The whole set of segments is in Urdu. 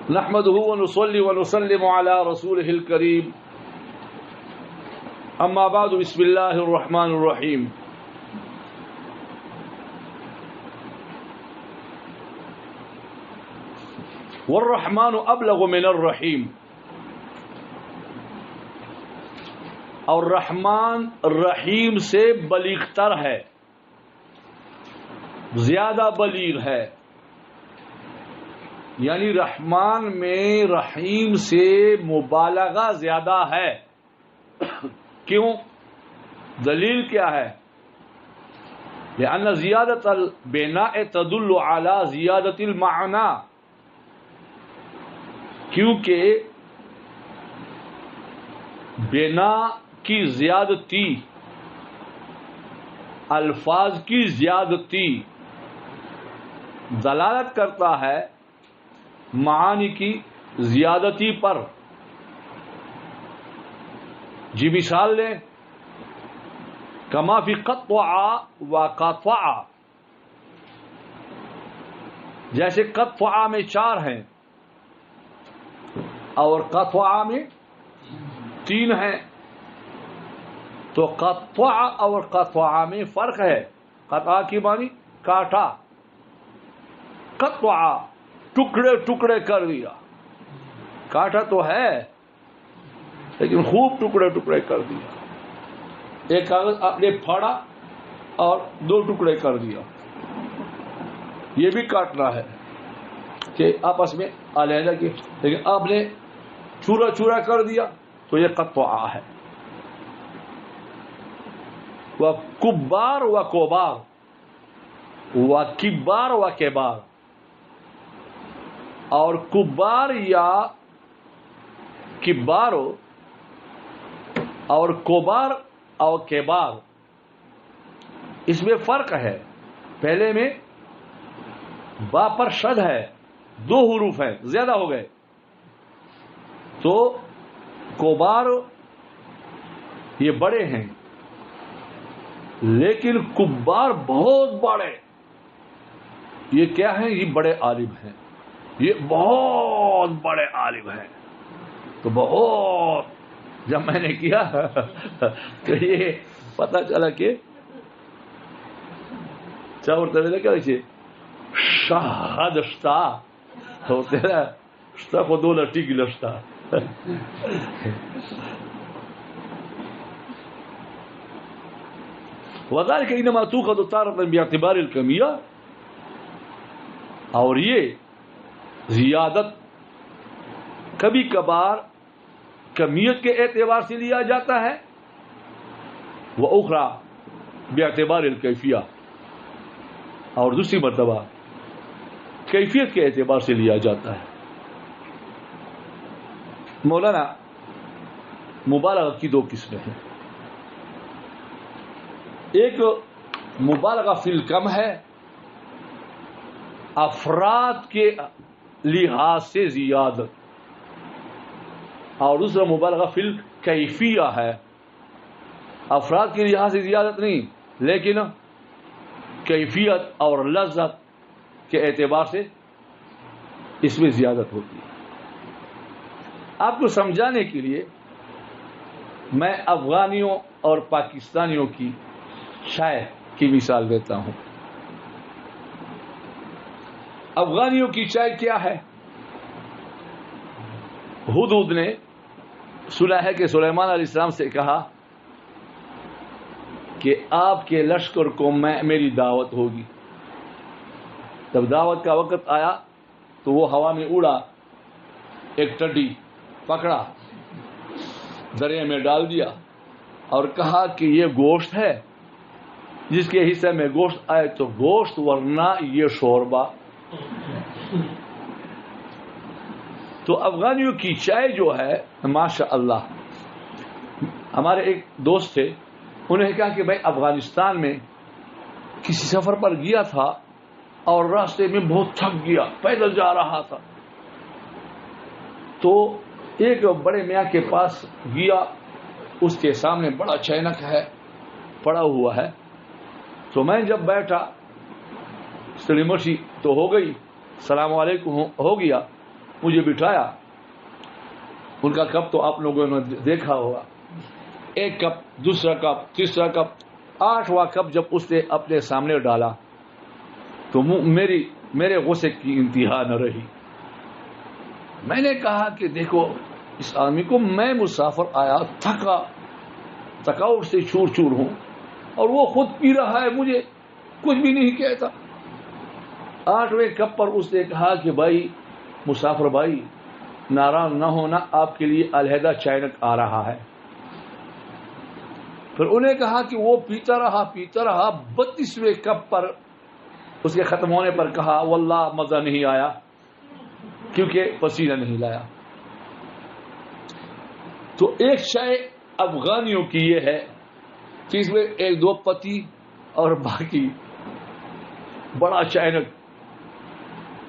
نحمده ونصلي ونسلم على رسوله الكريم اما بعد بسم الله الرحمن الرحيم والرحمن ابلغ من الرحیم. اور رحمان رحیم سے بلیغ تر ہے، زیادہ بلیغ ہے. یعنی رحمان میں رحیم سے مبالغہ زیادہ ہے. کیوں؟ دلیل کیا ہے؟ لأن زیادت البناء تدل على زیادت المعنى، کیونکہ بنا کی زیادتی، الفاظ کی زیادتی دلالت کرتا ہے معانی کی زیادتی پر. جی مثال لیں، کما فی قطع و قطع، جیسے قطع میں 4 ہیں اور قطع میں 3 ہیں، تو قطع اور قطع میں فرق ہے. قطع کی معنی کاٹا، قطع ٹکڑے ٹکڑے کر دیا. کاٹا تو ہے لیکن خوب ٹکڑے ٹکڑے کر دیا. ایک کاغذ آپ نے پھاڑا اور 2 ٹکڑے کر دیا، یہ بھی کاٹنا ہے کہ آپس میں علیحدہ کی، لیکن آپ نے چورا چورا کر دیا تو یہ قطع ہے. وہ کبار و کوبار، و کبار و کبار، اور کبار یا کبارو اور کوبار اور کبار، اس میں فرق ہے. پہلے میں با پر شد ہے، 2 حروف ہیں، زیادہ ہو گئے، تو کوبار یہ بڑے ہیں، لیکن کبار بہت بڑے. یہ کیا ہیں؟ یہ بڑے عالم ہیں، یہ بہت بڑے عالم ہیں. تو بہت جب میں نے کیا تو یہ پتہ چلا کہ چاورتے کیا دیکھیے شاہد اشتا ہوتے ہیں، اشتا کو 2 لٹی کی لشتا. وذلك انما تؤخذ تارة باعتبار الكمية، اور یہ زیادت کبھی کبھار کمیت کے اعتبار سے لیا جاتا ہے، وأخرى باعتبار الکیفیہ، اور دوسری مرتبہ کیفیت کے اعتبار سے لیا جاتا ہے. مولانا مبالغہ کی 2 قسمیں ہیں. ایک مبالغہ فی الکم ہے، افراد کے لحاظ سے زیادت، اور دوسرا مبالغہ فی الکیفیہ ہے، افراد کے لحاظ سے زیادت نہیں لیکن کیفیت اور لذت کے اعتبار سے اس میں زیادت ہوتی ہے. آپ کو سمجھانے کے لیے میں افغانیوں اور پاکستانیوں کی چائے کی مثال دیتا ہوں. افغانیوں کی چائے کیا ہے؟ ہدہد نے سنا ہے کہ سلیمان علیہ السلام سے کہا کہ آپ کے لشکر کو میری دعوت ہوگی. جب دعوت کا وقت آیا تو وہ ہوا میں اڑا، ایک ٹڈی پکڑا، دریا میں ڈال دیا اور کہا کہ یہ گوشت ہے، جس کے حصے میں گوشت آئے تو گوشت، ورنہ یہ شوربہ. تو افغانیوں کی چائے جو ہے ماشاء اللہ، ہمارے ایک دوست تھے، انہوں نے کہا کہ بھائی افغانستان میں کسی سفر پر گیا تھا اور راستے میں بہت تھک گیا، پیدل جا رہا تھا، تو ایک بڑے میاں کے پاس گیا، اس کے سامنے بڑا چینک ہے پڑا ہوا ہے. تو میں جب بیٹھا سلیمرشی تو ہو گئی، السلام علیکم ہو گیا، مجھے بٹھایا. ان کا کپ تو آپ لوگوں نے دیکھا ہوگا، ایک کپ، دوسرا کپ، تیسرا کپ، 8واں کپ جب اس نے اپنے سامنے ڈالا تو میرے غصے کی انتہا نہ رہی. میں نے کہا کہ دیکھو اس آدمی کو، میں مسافر آیا، تھکاوٹ سے چور چور ہوں، اور وہ خود پی رہا ہے، مجھے کچھ بھی نہیں کہتا. 8ویں کپ پر اس نے کہا کہ بھائی مسافر بھائی ناراض نہ ہونا، آپ کے لیے علیحدہ چائنک آ رہا ہے. پھر انہیں کہا کہ وہ پیتا رہا 32ویں کپ پر اس کے ختم ہونے پر کہا واللہ مزہ نہیں آیا کیونکہ پسینہ نہیں لایا. تو ایک چائے افغانیوں کی یہ ہے کہ اس میں 1-2 پتی اور باقی بڑا چائنک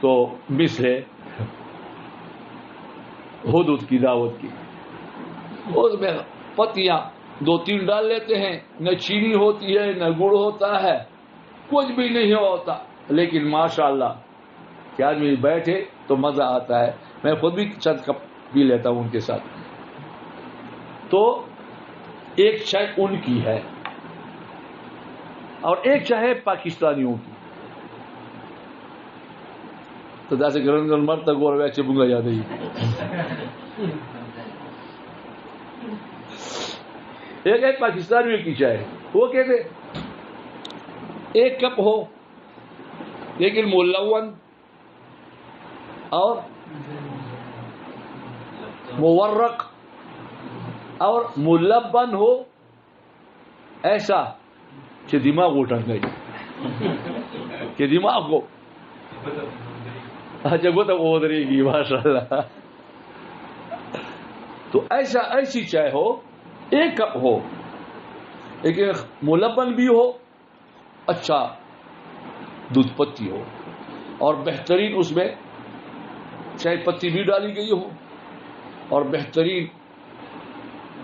تو مس ہے حدود کی دعوت کی. اس میں پتیاں 2-3 ڈال لیتے ہیں، نہ چینی ہوتی ہے نہ گڑ ہوتا ہے، کچھ بھی نہیں ہوتا، لیکن ماشاءاللہ کہ آدمی بیٹھے تو مزہ آتا ہے. میں خود بھی چند کپ پی لیتا ہوں ان کے ساتھ. تو ایک چائے ان کی ہے اور ایک چائے پاکستانیوں کی. تو جیسے گرن مرتا گور ویسے بنگا جاتا ہی. ایک ہے پاکستانیوں کی چائے، وہ کہتے ایک کپ ہو لیکن ملون اور مورق اور ملبن ہو، ایسا کہ دماغ اٹھا گئی، کہ دماغ کو اچھا وہ تو ادھرے گی ماشاء اللہ. تو ایسی چائے ہو، ایک کپ ہو لیکن ملبن بھی ہو، اچھا دودھ پتی ہو، اور بہترین اس میں چائے پتی بھی ڈالی گئی ہو، اور بہترین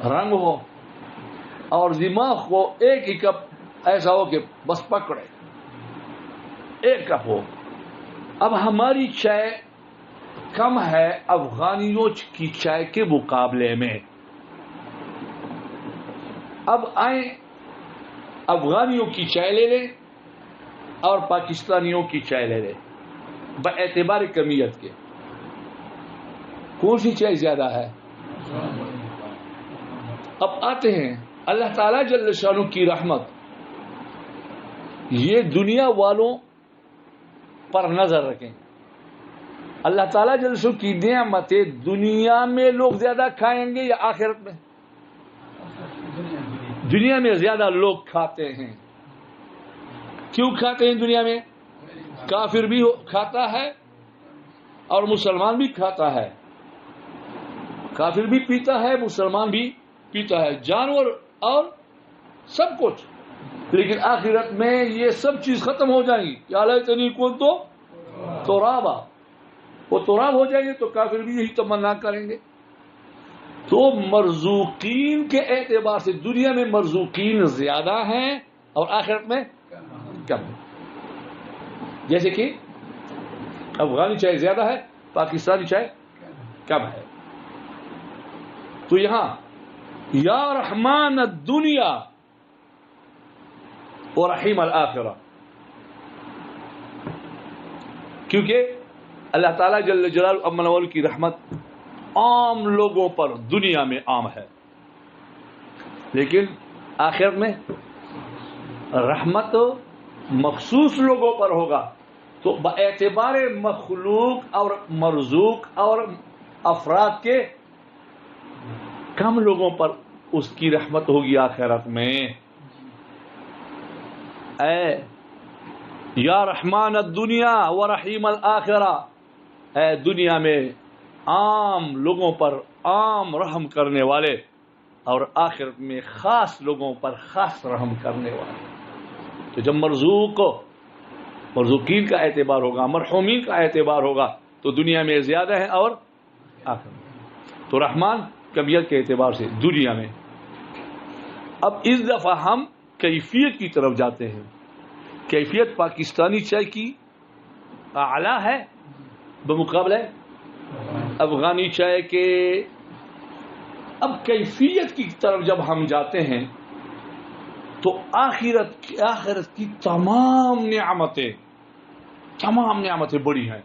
رنگ ہو، اور دماغ کو ایک ہی کپ ایسا ہو کہ بس پکڑے، ایک کپ ہو. اب ہماری چائے کم ہے افغانیوں کی چائے کے مقابلے میں. اب آئیں افغانیوں کی چائے لے لیں اور پاکستانیوں کی چائے لے لیں، باعتبار کمیت کے کون سی چائے زیادہ ہے؟ اب آتے ہیں اللہ تعالی جل شانہ کی رحمت، یہ دنیا والوں پر نظر رکھیں. اللہ تعالیٰ جل شانہ کی نعمتیں دنیا میں لوگ زیادہ کھائیں گے یا آخرت میں؟ دنیا میں زیادہ لوگ کھاتے ہیں. کیوں کھاتے ہیں دنیا میں؟ کافر بھی کھاتا ہے اور مسلمان بھی کھاتا ہے، کافر بھی پیتا ہے مسلمان بھی پیتا ہے، جانور اور سب کچھ. لیکن آخرت میں یہ سب چیز ختم ہو جائیں گی. یا لیتنی کنت ترابا، وہ تراب ہو جائیں گے تو کافر بھی یہی تمنا کریں گے. تو مرزوقین کے اعتبار سے دنیا میں مرزوقین زیادہ ہیں اور آخرت میں کم. جیسے کہ افغانی چائے زیادہ ہے، پاکستانی چائے کم ہے. تو یہاں یا رحمان الدنیا و رحیم الآخرہ، کیونکہ اللہ تعالیٰ جل جلالہ امن وال کی رحمت عام لوگوں پر دنیا میں عام ہے، لیکن آخرت میں رحمت مخصوص لوگوں پر ہوگا. تو باعتبار مخلوق اور مرزوق اور افراد کے کم لوگوں پر اس کی رحمت ہوگی آخرت میں. اے یا رحمان الدنیا و رحیم الآخرہ، اے دنیا میں عام لوگوں پر عام رحم کرنے والے اور آخرت میں خاص لوگوں پر خاص رحم کرنے والے. تو جب مرزوقین کا اعتبار ہوگا، مرحومین کا اعتبار ہوگا تو دنیا میں زیادہ ہے اور آخرت میں. تو رحمان کمیت کے اعتبار سے دنیا میں. اب اس دفعہ ہم کیفیت کی طرف جاتے ہیں. کیفیت پاکستانی چائے کی اعلیٰ ہے بمقابلہ افغانی چائے کے اب کیفیت کی طرف جب ہم جاتے ہیں تو آخرت کی تمام نعمتیں بڑی ہیں،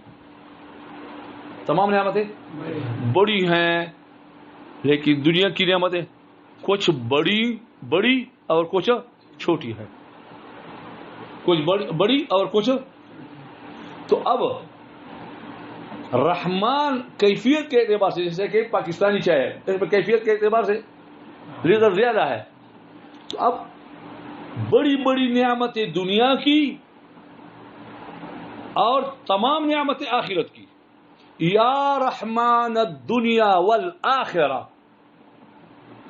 تمام نعمتیں بڑی ہیں، لیکن دنیا کی نعمتیں کچھ بڑی اور کچھ چھوٹی ہے، کچھ بڑی اور کچھ. تو اب رحمان کیفیت کے اعتبار سے، جیسے کہ پاکستانی چائے ہے، اس میں کیفیت کے اعتبار سے لیزر زیادہ ہے، تو اب بڑی نعمتیں دنیا کی اور تمام نعمتیں آخرت کی. یا رحمان الدنیا والآخرہ،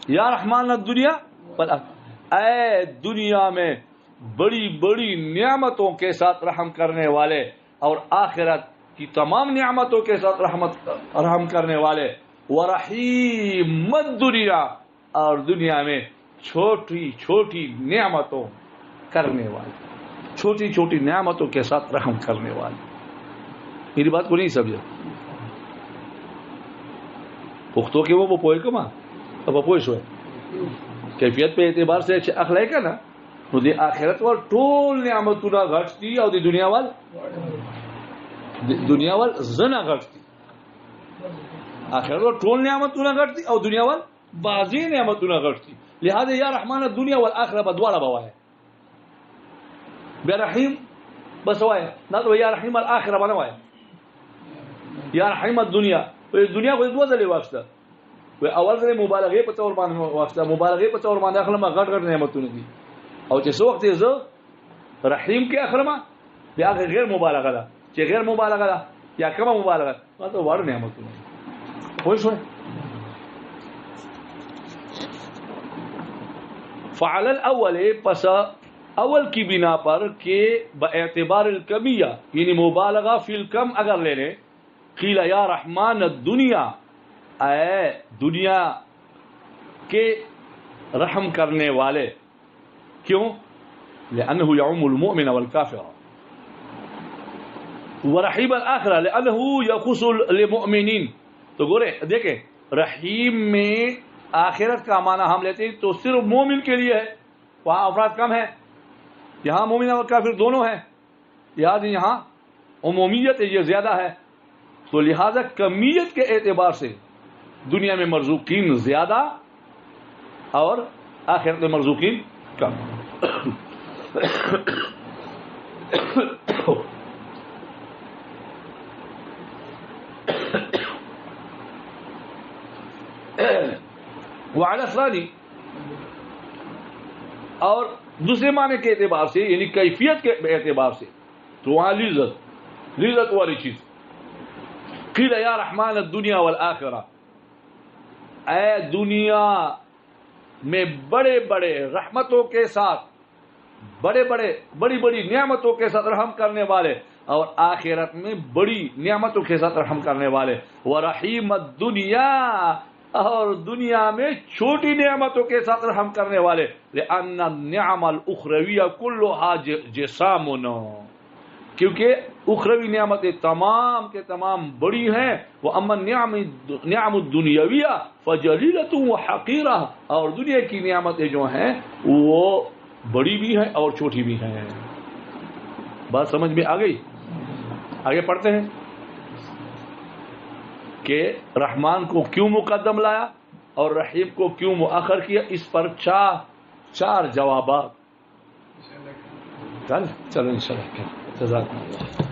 یا رحمان الدنیا والآخرہ، اے دنیا میں بڑی نعمتوں کے ساتھ رحم کرنے والے اور آخرت کی تمام نعمتوں کے ساتھ رحم کرنے والے، ورحیم الدنیا، اور دنیا میں چھوٹی نعمتوں کرنے والے، چھوٹی نعمتوں کے ساتھ رحم کرنے والے. میری بات کو نہیں سمجھا؟ پختوں کے وہ پوئے کما اب پوئے سو کیفیت پہ اعتبار سے اخلاق ہے نا، نو دی آخرت وال ټول نعمتونه غټ دي او د دنیا وال زنا غټ دي. آخرت وال ټول نعمتونه غټ دي او دنیا وال بعضی نعمتونه غټ دي. لہذا یا رحمان الدنیا والآخرہ بدواړه بوایه، بیا رحیم بس وایه، نه تو یا رحیم الآخرہ باندې وایه، یا رحیم الدنیا. دنیا خو دوه ځلې واخسته، اول ځل مبالغه په تور باندې واخسته، مبالغه په تور باندې اخلم غټ نعمتونه دي، او چې څو وخت زه رحیم کې اخلم بیا غیر مبالغه ده، چې غیر مبالغه ده یا کومه مبالغه ما ته وړ نعمتونه خو شو. فعل الاول، پس اول کی بنا پر کہ باعتبار الکمیہ یعنی مبالغہ فی الکم اگر لے لیں، قیل یا رحمان الدنیا، اے دنیا کے رحم کرنے والے. کیوں؟ لأنه يعم المؤمن والكافر. ورحیم الآخرہ لأنه يخص المؤمنین. تو گورے دیکھیں رحیم میں آخرت کا معنی ہم لیتے ہیں تو صرف مومن کے لیے ہے، وہاں افراد کم ہیں، یہاں مومن اور کافر دونوں ہیں، یہاں عمومیت یہ زیادہ ہے. تو لہذا کمیت کے اعتبار سے دنیا میں مرزوقین زیادہ اور آخرت میں مرزوقین کم. وعلی الثانی، اور دوسرے معنی کے اعتبار سے یعنی کیفیت کے اعتبار سے تو وہاں لذت والی چیز. قیل یا رحمان الدنیا والآخرہ، اے دنیا میں بڑے رحمتوں کے ساتھ بڑی نعمتوں کے ساتھ رحم کرنے والے اور آخرت میں بڑی نعمتوں کے ساتھ رحم کرنے والے. ورحیم الدنیا، اور دنیا میں چھوٹی نعمتوں کے ساتھ رحم کرنے والے. لأن النعم الاخرویہ کلها جسام، کیونکہ اخروی نعمتیں تمام کے تمام بڑی ہیں. وَأَمَّا النِّعَمُ الدُّنْيَوِيَّةُ فَجَلِيلَةٌ وَحَقِيرَةٌ، اور دنیا کی نعمتیں جو ہیں وہ بڑی بھی ہیں اور چھوٹی بھی ہیں. بات سمجھ میں آ گئی؟ آگے پڑھتے ہیں کہ رحمان کو کیوں مقدم لایا اور رحیم کو کیوں مؤخر کیا. اس پر چار جوابات. چلو انشاءاللہ. جزاک اللہ.